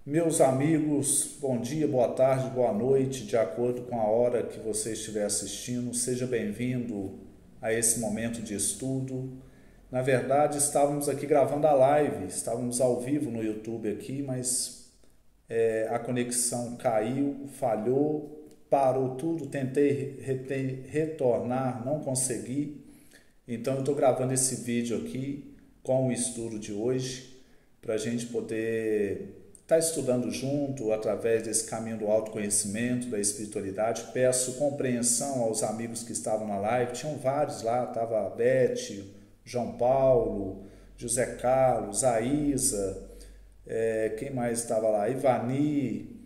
Meus amigos, bom dia, boa tarde, boa noite, de acordo com a hora que você estiver assistindo. Seja bem-vindo a esse momento de estudo. Na verdade, estávamos aqui gravando a live, estávamos ao vivo no YouTube aqui, mas a conexão caiu, falhou, parou tudo, tentei retornar, não consegui. Então eu estou gravando esse vídeo aqui com o estudo de hoje para a gente poder estar estudando junto através desse caminho do autoconhecimento, da espiritualidade. Peço compreensão aos amigos que estavam na live, tinham vários lá, estava a Beth, João Paulo, José Carlos, a Isa, quem mais estava lá? Ivani,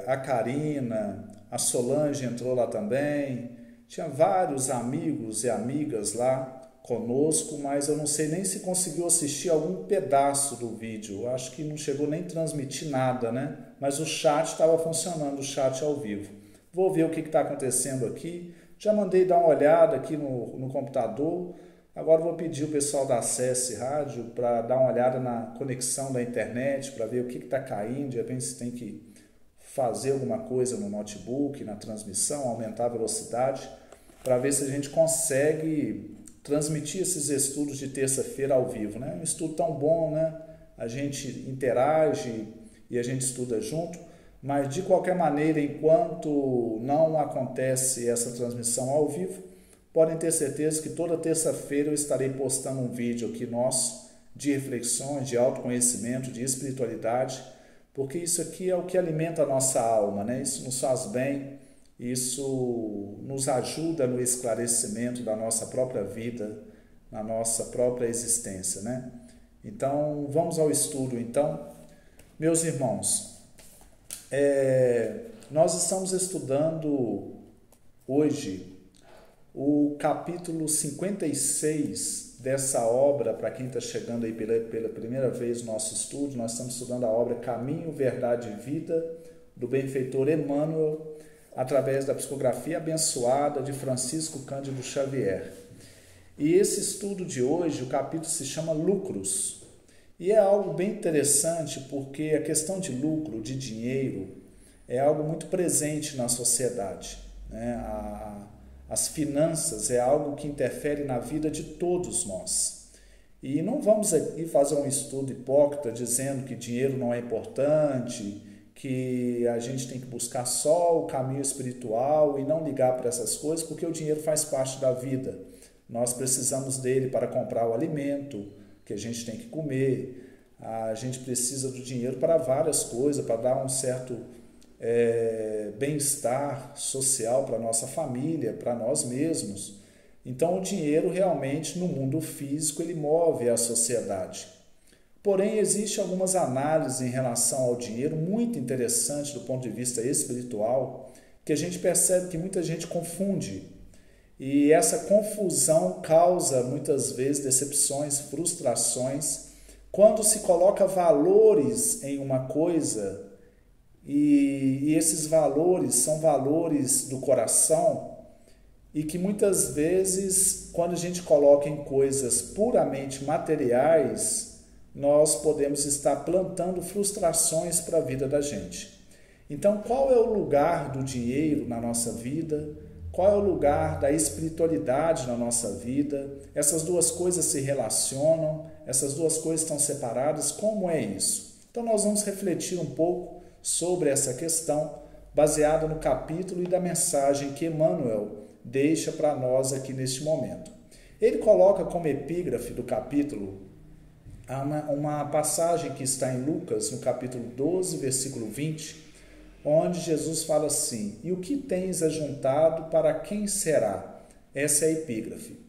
a Karina, a Solange entrou lá também. Tinha vários amigos e amigas lá conosco, mas eu não sei nem se conseguiu assistir algum pedaço do vídeo. Eu acho que não chegou nem a transmitir nada, né? Mas o chat estava funcionando, o chat ao vivo. Vou ver o que está acontecendo aqui. Já mandei dar uma olhada aqui no computador. Agora vou pedir o pessoal da Acesse Rádio para dar uma olhada na conexão da internet, para ver o que está caindo, de repente se tem que fazer alguma coisa no notebook, na transmissão, aumentar a velocidade, para ver se a gente consegue transmitir esses estudos de terça-feira ao vivo, né? Um estudo tão bom, né? A gente interage e a gente estuda junto, mas de qualquer maneira, enquanto não acontece essa transmissão ao vivo, podem ter certeza que toda terça-feira eu estarei postando um vídeo aqui nosso de reflexões, de autoconhecimento, de espiritualidade, porque isso aqui é o que alimenta a nossa alma, né? Isso nos faz bem. Isso nos ajuda no esclarecimento da nossa própria vida, na nossa própria existência, né? Então, vamos ao estudo, então. Meus irmãos, nós estamos estudando hoje o capítulo 56 dessa obra. Para quem está chegando aí pela primeira vez no nosso estudo, nós estamos estudando a obra Caminho, Verdade e Vida, do benfeitor Emmanuel, através da psicografia abençoada de Francisco Cândido Xavier. E esse estudo de hoje, o capítulo se chama Lucros. E é algo bem interessante porque a questão de lucro, de dinheiro, é algo muito presente na sociedade, né? As finanças é algo que interfere na vida de todos nós. E não vamos aqui fazer um estudo hipócrita dizendo que dinheiro não é importante, que a gente tem que buscar só o caminho espiritual e não ligar para essas coisas, porque o dinheiro faz parte da vida. Nós precisamos dele para comprar o alimento que a gente tem que comer, a gente precisa do dinheiro para várias coisas, para dar um certo bem-estar social para a nossa família, para nós mesmos. Então o dinheiro realmente no mundo físico ele move a sociedade. Porém, existem algumas análises em relação ao dinheiro muito interessantes do ponto de vista espiritual, que a gente percebe que muita gente confunde. E essa confusão causa muitas vezes decepções, frustrações, quando se coloca valores em uma coisa e esses valores são valores do coração e que muitas vezes, quando a gente coloca em coisas puramente materiais, nós podemos estar plantando frustrações para a vida da gente. Então, qual é o lugar do dinheiro na nossa vida? Qual é o lugar da espiritualidade na nossa vida? Essas duas coisas se relacionam? Essas duas coisas estão separadas? Como é isso? Então, nós vamos refletir um pouco sobre essa questão, baseada no capítulo e da mensagem que Emmanuel deixa para nós aqui neste momento. Ele coloca como epígrafe do capítulo uma passagem que está em Lucas, no capítulo 12, versículo 20, onde Jesus fala assim: e o que tens ajuntado, para quem será? Essa é a epígrafe.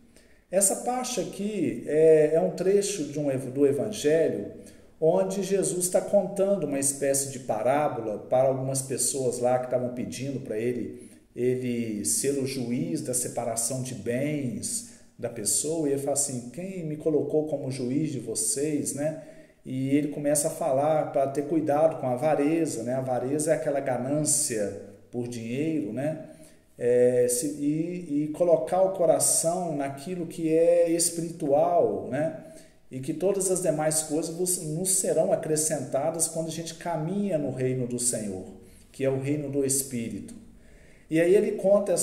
Essa parte aqui é um trecho do Evangelho, onde Jesus está contando uma espécie de parábola para algumas pessoas lá que estavam pedindo para ele ser o juiz da separação de bens da pessoa, e ele fala assim: quem me colocou como juiz de vocês, né? E ele começa a falar para ter cuidado com a avareza, né? A avareza é aquela ganância por dinheiro, né? E colocar o coração naquilo que é espiritual, né? e que todas as demais coisas nos serão acrescentadas quando a gente caminha no reino do Senhor, que é o reino do Espírito. E aí ele conta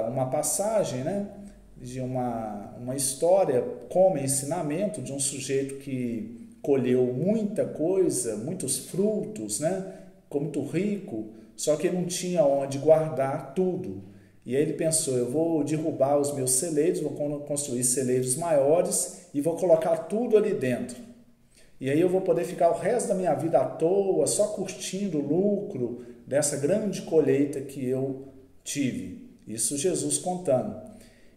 uma passagem, né, de uma história como ensinamento de um sujeito que colheu muita coisa, muitos frutos, né, ficou muito rico, só que ele não tinha onde guardar tudo. E aí ele pensou, eu vou derrubar os meus celeiros, vou construir celeiros maiores e vou colocar tudo ali dentro. E aí eu vou poder ficar o resto da minha vida à toa, só curtindo o lucro dessa grande colheita que eu tive. Isso Jesus contando.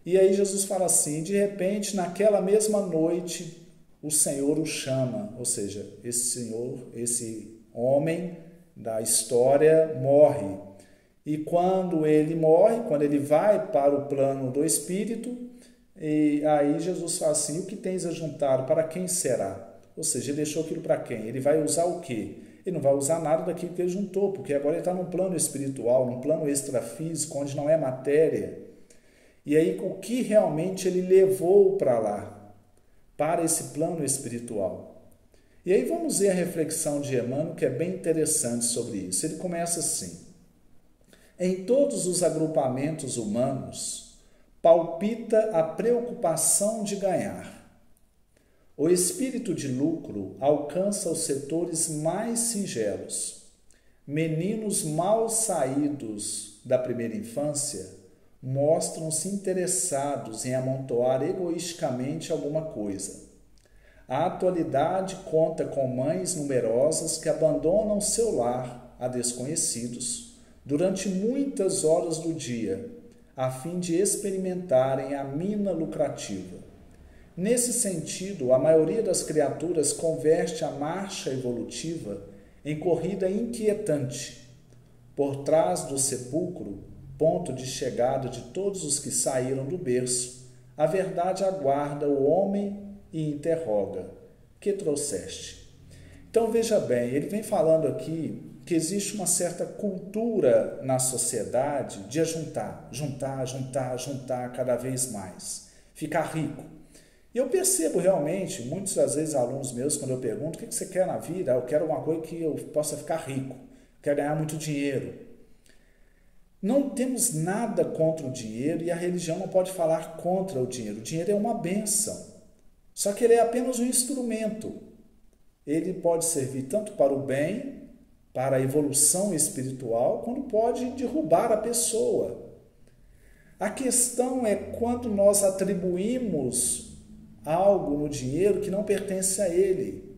E aí Jesus fala assim, de repente, naquela mesma noite, o Senhor o chama, ou seja, esse homem da história morre. E quando ele morre, quando ele vai para o plano do Espírito, e aí Jesus fala assim, o que tens a juntar, para quem será? Ou seja, ele deixou aquilo para quem? Ele vai usar o quê? Ele não vai usar nada daquilo que ele juntou, porque agora ele está num plano espiritual, num plano extrafísico, onde não é matéria. E aí, o que realmente ele levou para lá, para esse plano espiritual? E aí vamos ver a reflexão de Emmanuel, que é bem interessante sobre isso. Ele começa assim, em todos os agrupamentos humanos, palpita a preocupação de ganhar. O espírito de lucro alcança os setores mais singelos. Meninos mal saídos da primeira infância mostram-se interessados em amontoar egoisticamente alguma coisa. A atualidade conta com mães numerosas que abandonam seu lar a desconhecidos durante muitas horas do dia, a fim de experimentarem a mina lucrativa. Nesse sentido, a maioria das criaturas converte a marcha evolutiva em corrida inquietante. Por trás do sepulcro, ponto de chegada de todos os que saíram do berço, a verdade aguarda o homem e interroga: que trouxeste? Então veja bem, ele vem falando aqui que existe uma certa cultura na sociedade de juntar cada vez mais, ficar rico. E eu percebo realmente, muitas das vezes alunos meus, quando eu pergunto, o que você quer na vida? Eu quero uma coisa que eu possa ficar rico, quero ganhar muito dinheiro. Não temos nada contra o dinheiro e a religião não pode falar contra o dinheiro. O dinheiro é uma bênção, só que ele é apenas um instrumento. Ele pode servir tanto para o bem, para a evolução espiritual, quanto pode derrubar a pessoa. A questão é quando nós atribuímos algo no dinheiro que não pertence a ele.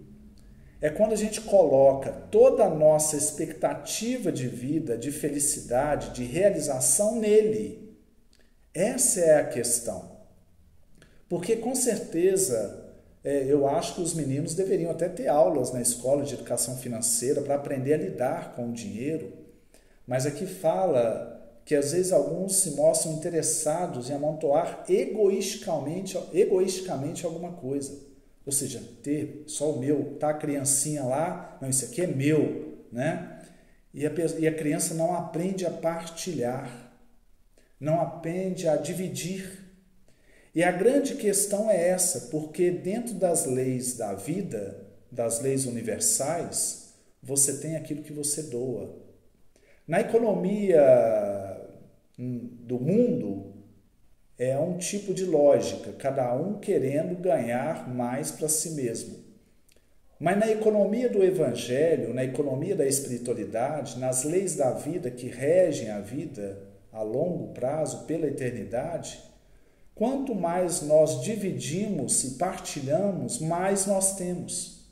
É quando a gente coloca toda a nossa expectativa de vida, de felicidade, de realização nele. Essa é a questão. Porque com certeza, eu acho que os meninos deveriam até ter aulas na escola de educação financeira para aprender a lidar com o dinheiro. Mas aqui fala que às vezes alguns se mostram interessados em amontoar egoisticamente alguma coisa. Ou seja, ter só o meu, tá a criancinha lá, não, isso aqui é meu, né? E a criança não aprende a partilhar, não aprende a dividir. E a grande questão é essa, porque dentro das leis da vida, das leis universais, você tem aquilo que você doa. Na economia do mundo, é um tipo de lógica, cada um querendo ganhar mais para si mesmo. Mas na economia do evangelho, na economia da espiritualidade, nas leis da vida que regem a vida a longo prazo, pela eternidade, quanto mais nós dividimos e partilhamos, mais nós temos.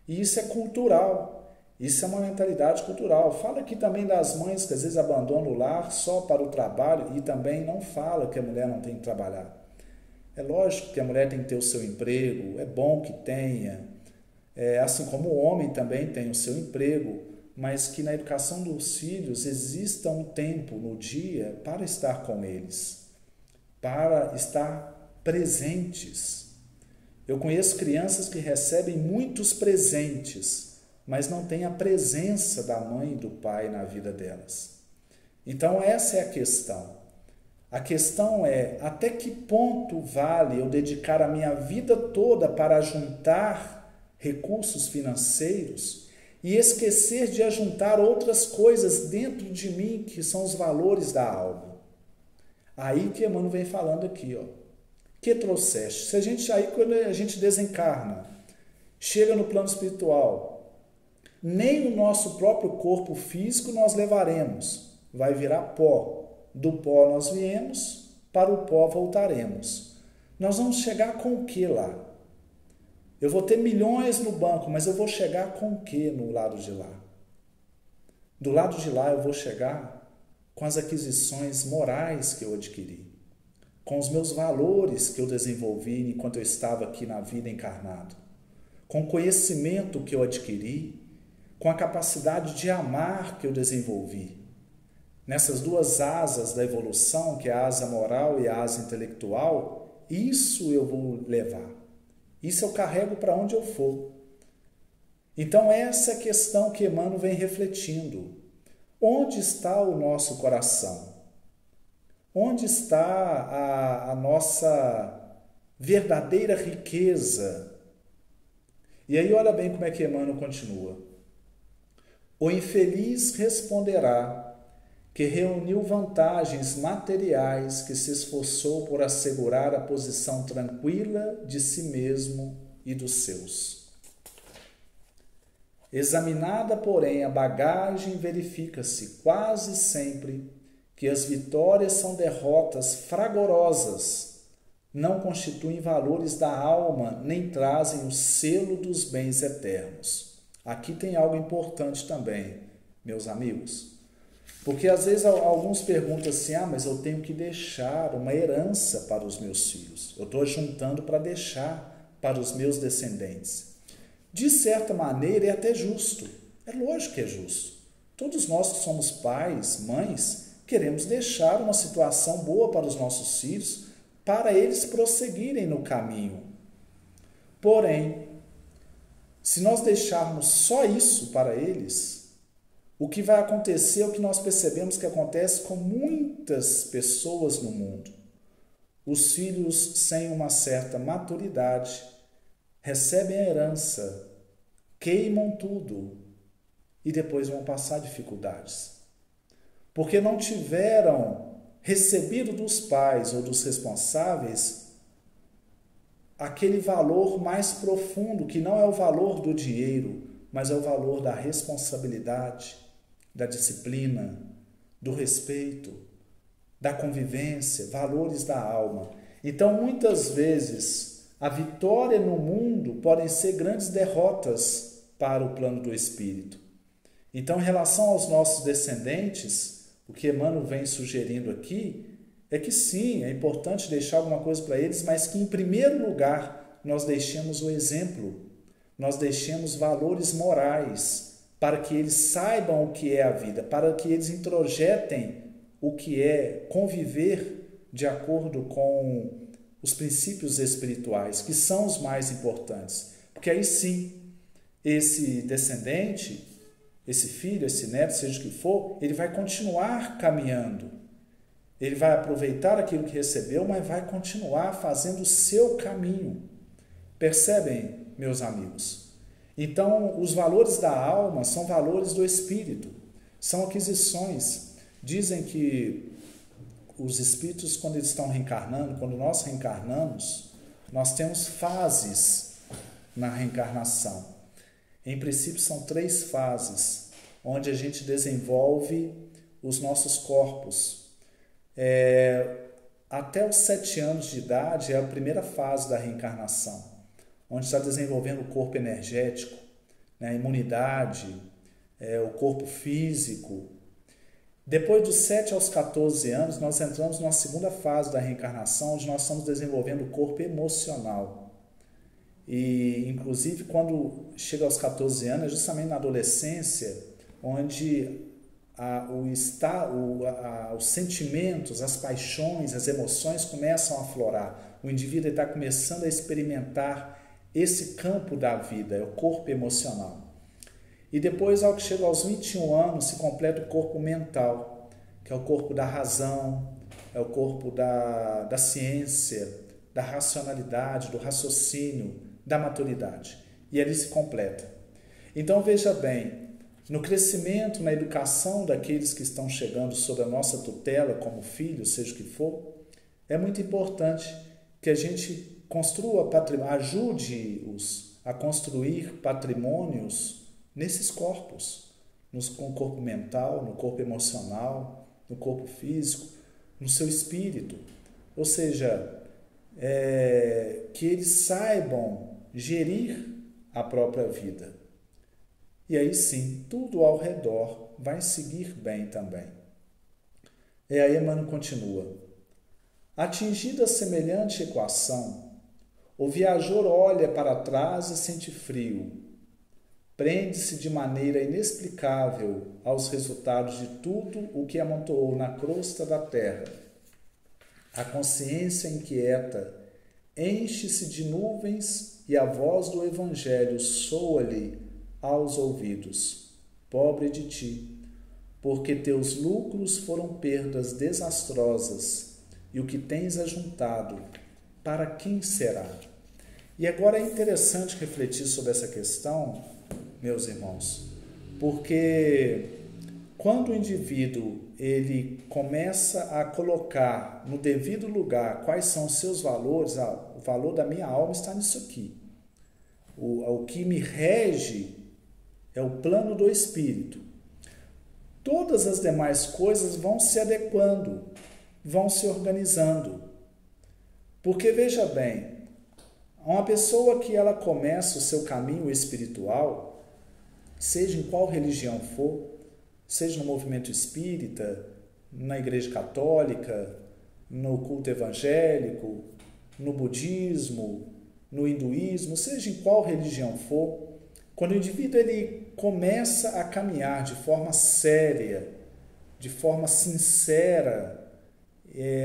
E isso é cultural. Isso é uma mentalidade cultural. Fala aqui também das mães que às vezes abandonam o lar só para o trabalho e também não fala que a mulher não tem que trabalhar. É lógico que a mulher tem que ter o seu emprego, é bom que tenha, assim como o homem também tem o seu emprego, mas que na educação dos filhos exista um tempo no dia para estar com eles, para estar presentes. Eu conheço crianças que recebem muitos presentes, mas não tem a presença da mãe e do pai na vida delas. Então essa é a questão. A questão é, até que ponto vale eu dedicar a minha vida toda para juntar recursos financeiros e esquecer de ajuntar outras coisas dentro de mim que são os valores da alma? Aí que Emmanuel vem falando aqui, ó. Que trouxeste? Se a gente, aí quando a gente desencarna, chega no plano espiritual, nem o nosso próprio corpo físico nós levaremos, vai virar pó. Do pó nós viemos, para o pó voltaremos. Nós vamos chegar com o que lá? Eu vou ter milhões no banco, mas eu vou chegar com o que no lado de lá? Do lado de lá eu vou chegar com as aquisições morais que eu adquiri, com os meus valores que eu desenvolvi enquanto eu estava aqui na vida encarnado, com o conhecimento que eu adquiri, com a capacidade de amar que eu desenvolvi. Nessas duas asas da evolução, que é a asa moral e a asa intelectual, isso eu vou levar. Isso eu carrego para onde eu for. Então essa é a questão que Emmanuel vem refletindo. Onde está o nosso coração? Onde está a nossa verdadeira riqueza? E aí olha bem como é que Emmanuel continua. O infeliz responderá que reuniu vantagens materiais, que se esforçou por assegurar a posição tranquila de si mesmo e dos seus. Examinada, porém, a bagagem, verifica-se quase sempre que as vitórias são derrotas fragorosas, não constituem valores da alma, nem trazem o selo dos bens eternos. Aqui tem algo importante também, meus amigos. Porque às vezes alguns perguntam assim, mas eu tenho que deixar uma herança para os meus filhos. Eu estou juntando para deixar para os meus descendentes. De certa maneira é até justo. É lógico que é justo. Todos nós que somos pais, mães, queremos deixar uma situação boa para os nossos filhos, para eles prosseguirem no caminho. Porém, se nós deixarmos só isso para eles, o que vai acontecer é o que nós percebemos que acontece com muitas pessoas no mundo. Os filhos sem uma certa maturidade recebem a herança, queimam tudo e depois vão passar dificuldades. Porque não tiveram recebido dos pais ou dos responsáveis aquele valor mais profundo, que não é o valor do dinheiro, mas é o valor da responsabilidade, da disciplina, do respeito, da convivência, valores da alma. Então, muitas vezes, a vitória no mundo podem ser grandes derrotas para o plano do espírito. Então, em relação aos nossos descendentes, o que Emmanuel vem sugerindo aqui é que sim, é importante deixar alguma coisa para eles, mas que em primeiro lugar nós deixemos o exemplo, nós deixemos valores morais, para que eles saibam o que é a vida, para que eles introjetem o que é conviver de acordo com os princípios espirituais, que são os mais importantes. Porque aí sim, esse descendente, esse filho, esse neto, seja o que for, ele vai continuar caminhando. Ele vai aproveitar aquilo que recebeu, mas vai continuar fazendo o seu caminho. Percebem, meus amigos? Então, os valores da alma são valores do espírito, são aquisições. Dizem que os espíritos, quando eles estão reencarnando, quando nós reencarnamos, nós temos fases na reencarnação. Em princípio, são 3 fases, onde a gente desenvolve os nossos corpos. Até os 7 anos de idade é a primeira fase da reencarnação, onde está desenvolvendo o corpo energético, a imunidade, o corpo físico. Depois dos 7 aos 14 anos, nós entramos numa segunda fase da reencarnação, onde nós estamos desenvolvendo o corpo emocional. E, inclusive, quando chega aos 14 anos, é justamente na adolescência, onde os sentimentos, as paixões, as emoções começam a aflorar. O indivíduo está começando a experimentar esse campo da vida, é o corpo emocional. E depois, ao que chega aos 21 anos, se completa o corpo mental, que é o corpo da razão, é o corpo da ciência, da racionalidade, do raciocínio, da maturidade. E ele se completa. Então veja bem, no crescimento, na educação daqueles que estão chegando sob a nossa tutela como filhos, seja o que for, é muito importante que a gente construa patrimônio, ajude-os a construir patrimônios nesses corpos, no corpo mental, no corpo emocional, no corpo físico, no seu espírito. Ou seja, que eles saibam gerir a própria vida. E aí sim, tudo ao redor vai seguir bem também. E aí Emmanuel continua. Atingida semelhante equação, o viajor olha para trás e sente frio. Prende-se de maneira inexplicável aos resultados de tudo o que amontoou na crosta da terra. A consciência inquieta enche-se de nuvens e a voz do Evangelho soa-lhe aos ouvidos. Pobre de ti, porque teus lucros foram perdas desastrosas, e o que tens ajuntado, para quem será? E agora é interessante refletir sobre essa questão, meus irmãos, porque quando o indivíduo ele começa a colocar no devido lugar quais são os seus valores, o valor da minha alma está nisso aqui. O que me rege é o plano do Espírito. Todas as demais coisas vão se adequando, vão se organizando. Porque, veja bem, uma pessoa que ela começa o seu caminho espiritual, seja em qual religião for, seja no movimento espírita, na igreja católica, no culto evangélico, no budismo, no hinduísmo, seja em qual religião for, quando o indivíduo ele começa a caminhar de forma séria, de forma sincera,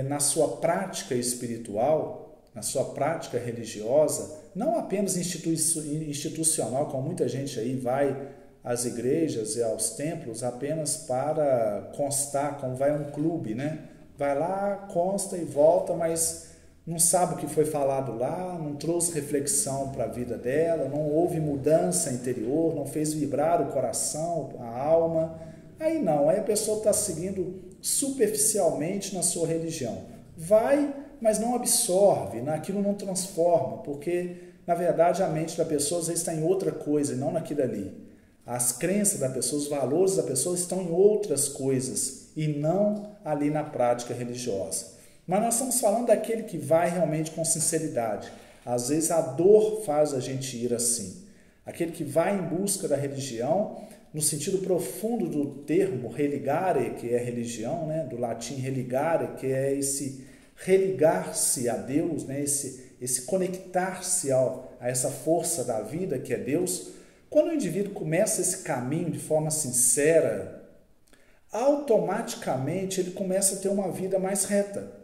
na sua prática espiritual, na sua prática religiosa, não apenas institucional, como muita gente aí vai às igrejas e aos templos apenas para constar, como vai a um clube, né? Vai lá, consta e volta, mas não sabe o que foi falado lá, não trouxe reflexão para a vida dela, não houve mudança interior, não fez vibrar o coração, a alma. Aí não, aí a pessoa está seguindo superficialmente na sua religião. Vai, mas não absorve, aquilo não transforma, porque, na verdade, a mente da pessoa às vezes está em outra coisa e não naquilo ali. As crenças da pessoa, os valores da pessoa estão em outras coisas e não ali na prática religiosa. Mas nós estamos falando daquele que vai realmente com sinceridade. Às vezes a dor faz a gente ir assim. Aquele que vai em busca da religião, no sentido profundo do termo religare, que é religião, né? Do latim religare, que é esse religar-se a Deus, né? esse conectar-se a essa força da vida que é Deus. Quando o indivíduo começa esse caminho de forma sincera, automaticamente ele começa a ter uma vida mais reta.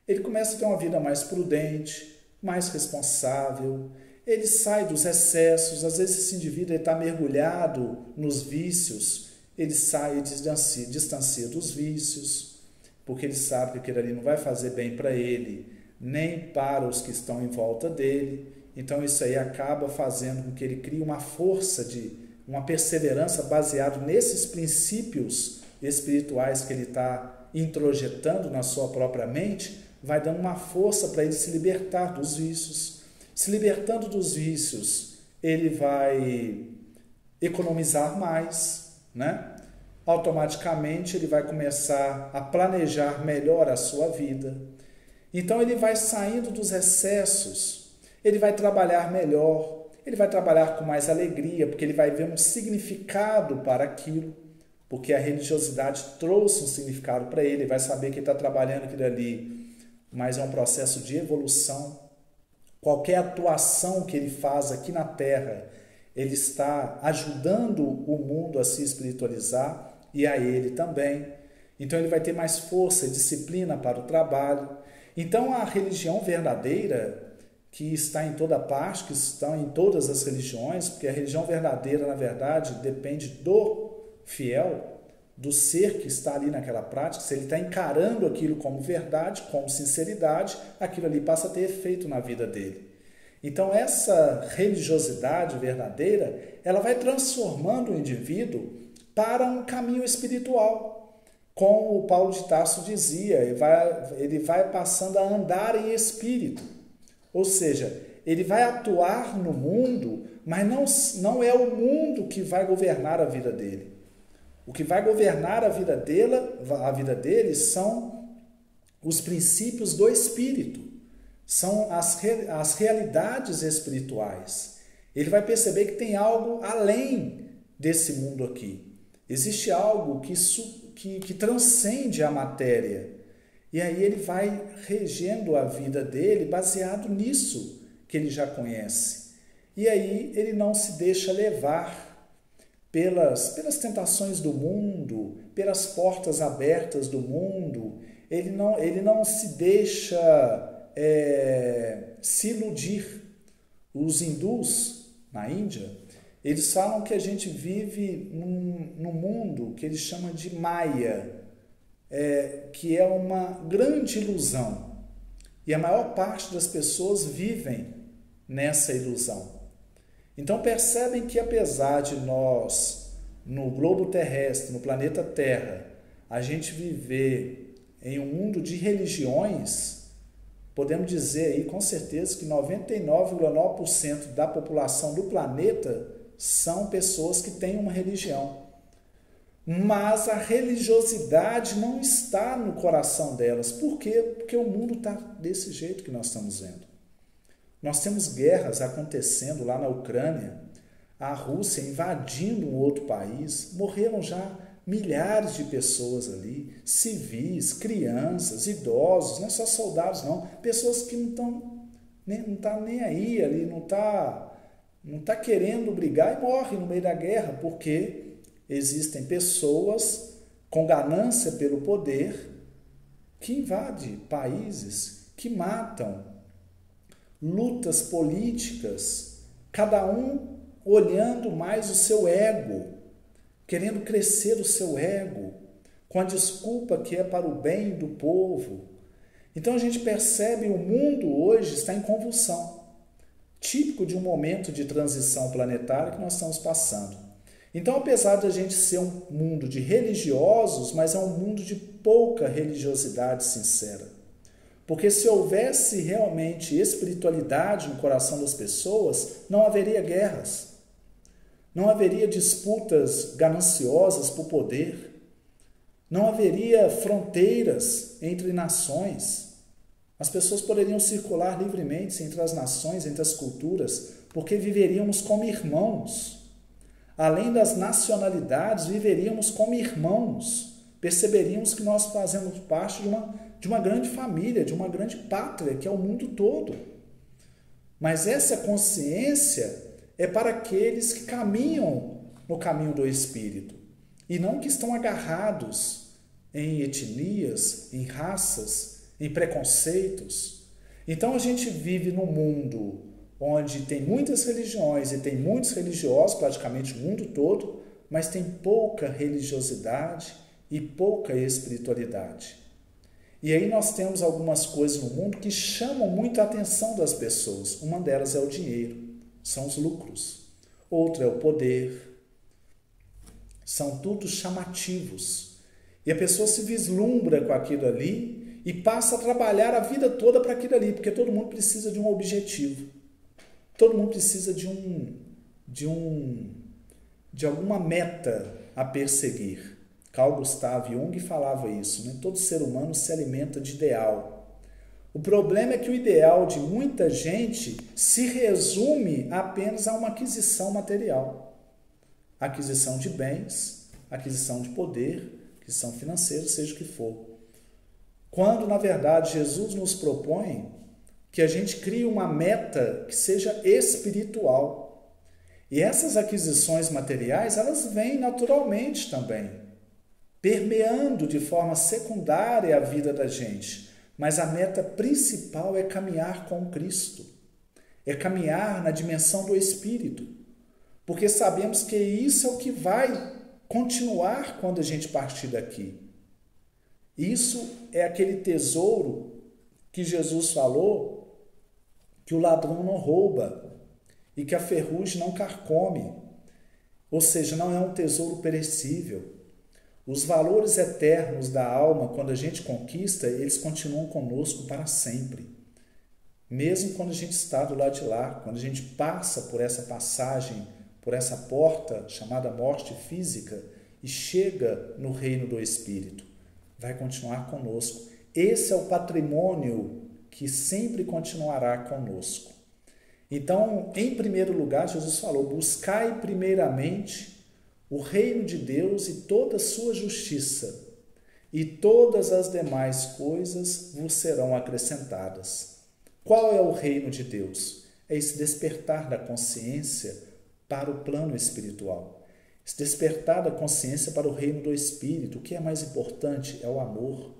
Ele começa a ter uma vida mais prudente, mais responsável. Ele sai dos excessos. Às vezes esse indivíduo está mergulhado nos vícios. Ele sai e distancia dos vícios, porque ele sabe que aquilo ali não vai fazer bem para ele, nem para os que estão em volta dele. Então isso aí acaba fazendo com que ele crie uma força, uma perseverança baseada nesses princípios espirituais que ele está introjetando na sua própria mente, vai dando uma força para ele se libertar dos vícios. Se libertando dos vícios, ele vai economizar mais, né? Automaticamente ele vai começar a planejar melhor a sua vida. Então ele vai saindo dos excessos, ele vai trabalhar melhor, ele vai trabalhar com mais alegria, porque ele vai ver um significado para aquilo, porque a religiosidade trouxe um significado para ele, ele vai saber que ele está trabalhando aquilo ali, mas é um processo de evolução. Qualquer atuação que ele faz aqui na Terra, ele está ajudando o mundo a se espiritualizar e a ele também. Então ele vai ter mais força e disciplina para o trabalho. Então a religião verdadeira, que está em toda parte, que estão em todas as religiões, porque a religião verdadeira, na verdade, depende do fiel, do ser que está ali naquela prática, se ele está encarando aquilo como verdade, como sinceridade, aquilo ali passa a ter efeito na vida dele. Então essa religiosidade verdadeira, ela vai transformando o indivíduo para um caminho espiritual. Como o Paulo de Tarso dizia, ele vai passando a andar em espírito. Ou seja, ele vai atuar no mundo, mas não é o mundo que vai governar a vida dele. O que vai governar a vida dele são os princípios do espírito, são as realidades espirituais. Ele vai perceber que tem algo além desse mundo aqui. Existe algo que transcende a matéria. E aí ele vai regendo a vida dele baseado nisso que ele já conhece. E aí ele não se deixa levar pelas tentações do mundo, pelas portas abertas do mundo. Ele não se deixa se iludir. Os hindus, na Índia, eles falam que a gente vive num mundo que eles chamam de Maya, que é uma grande ilusão. E a maior parte das pessoas vivem nessa ilusão. Então percebem que apesar de nós, no globo terrestre, no planeta Terra, a gente viver em um mundo de religiões, podemos dizer aí com certeza que 99,9% da população do planeta são pessoas que têm uma religião. Mas a religiosidade não está no coração delas. Por quê? Porque o mundo está desse jeito que nós estamos vendo. Nós temos guerras acontecendo lá na Ucrânia, a Rússia invadindo um outro país, morreram já milhares de pessoas ali, civis, crianças, idosos, não é só soldados não, pessoas que não estão nem aí ali, não tá querendo brigar e morrem no meio da guerra, porque existem pessoas com ganância pelo poder que invadem países, que matam, lutas políticas, cada um olhando mais o seu ego, querendo crescer o seu ego, com a desculpa que é para o bem do povo. Então a gente percebe o mundo hoje está em convulsão, típico de um momento de transição planetária que nós estamos passando. Então, apesar de a gente ser um mundo de religiosos, mas é um mundo de pouca religiosidade sincera. Porque se houvesse realmente espiritualidade no coração das pessoas, não haveria guerras, não haveria disputas gananciosas por poder, não haveria fronteiras entre nações. As pessoas poderiam circular livremente entre as nações, entre as culturas, porque viveríamos como irmãos. Além das nacionalidades, viveríamos como irmãos. Perceberíamos que nós fazemos parte de uma grande família, de uma grande pátria, que é o mundo todo. Mas essa consciência é para aqueles que caminham no caminho do Espírito, e não que estão agarrados em etnias, em raças, em preconceitos. Então a gente vive num mundo onde tem muitas religiões e tem muitos religiosos, praticamente o mundo todo, mas tem pouca religiosidade e pouca espiritualidade. E aí nós temos algumas coisas no mundo que chamam muito a atenção das pessoas. Uma delas é o dinheiro, são os lucros. Outra é o poder. São tudo chamativos. E a pessoa se vislumbra com aquilo ali e passa a trabalhar a vida toda para aquilo ali, porque todo mundo precisa de um objetivo. Todo mundo precisa de alguma meta a perseguir. Carl Gustav Jung falava isso, né? Todo ser humano se alimenta de ideal. O problema é que o ideal de muita gente se resume apenas a uma aquisição material. Aquisição de bens, aquisição de poder, aquisição financeira, seja o que for. Quando, na verdade, Jesus nos propõe que a gente crie uma meta que seja espiritual. E essas aquisições materiais, elas vêm naturalmente também, permeando de forma secundária a vida da gente. Mas a meta principal é caminhar com Cristo, é caminhar na dimensão do Espírito, porque sabemos que isso é o que vai continuar quando a gente partir daqui. Isso é aquele tesouro que Jesus falou que o ladrão não rouba e que a ferrugem não carcome. Ou seja, não é um tesouro perecível. Os valores eternos da alma, quando a gente conquista, eles continuam conosco para sempre. Mesmo quando a gente está do lado de lá, quando a gente passa por essa passagem, por essa porta chamada morte física e chega no reino do Espírito, vai continuar conosco. Esse é o patrimônio que sempre continuará conosco. Então, em primeiro lugar, Jesus falou, buscai primeiramente o reino de Deus e toda a sua justiça, e todas as demais coisas vos serão acrescentadas. Qual é o reino de Deus? É esse despertar da consciência para o plano espiritual. Esse despertar da consciência para o reino do Espírito. O que é mais importante? É o amor,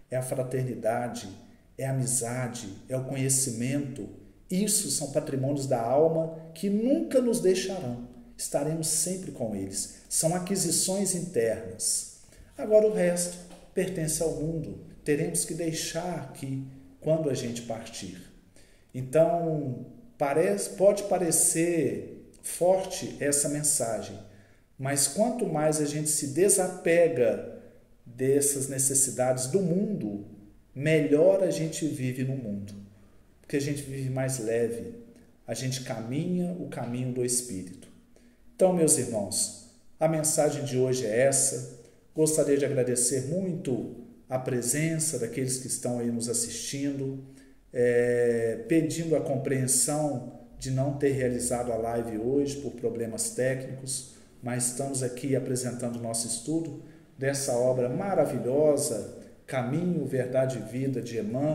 é a fraternidade, é a amizade, é o conhecimento. Isso são patrimônios da alma que nunca nos deixarão. Estaremos sempre com eles. São aquisições internas. Agora o resto pertence ao mundo. Teremos que deixar aqui quando a gente partir. Então, pode parecer forte essa mensagem, mas quanto mais a gente se desapega dessas necessidades do mundo, melhor a gente vive no mundo. Porque a gente vive mais leve, a gente caminha o caminho do Espírito. Então, meus irmãos, a mensagem de hoje é essa. Gostaria de agradecer muito a presença daqueles que estão aí nos assistindo, pedindo a compreensão de não ter realizado a live hoje por problemas técnicos, mas estamos aqui apresentando o nosso estudo dessa obra maravilhosa, Caminho, Verdade e Vida, de Emmanuel.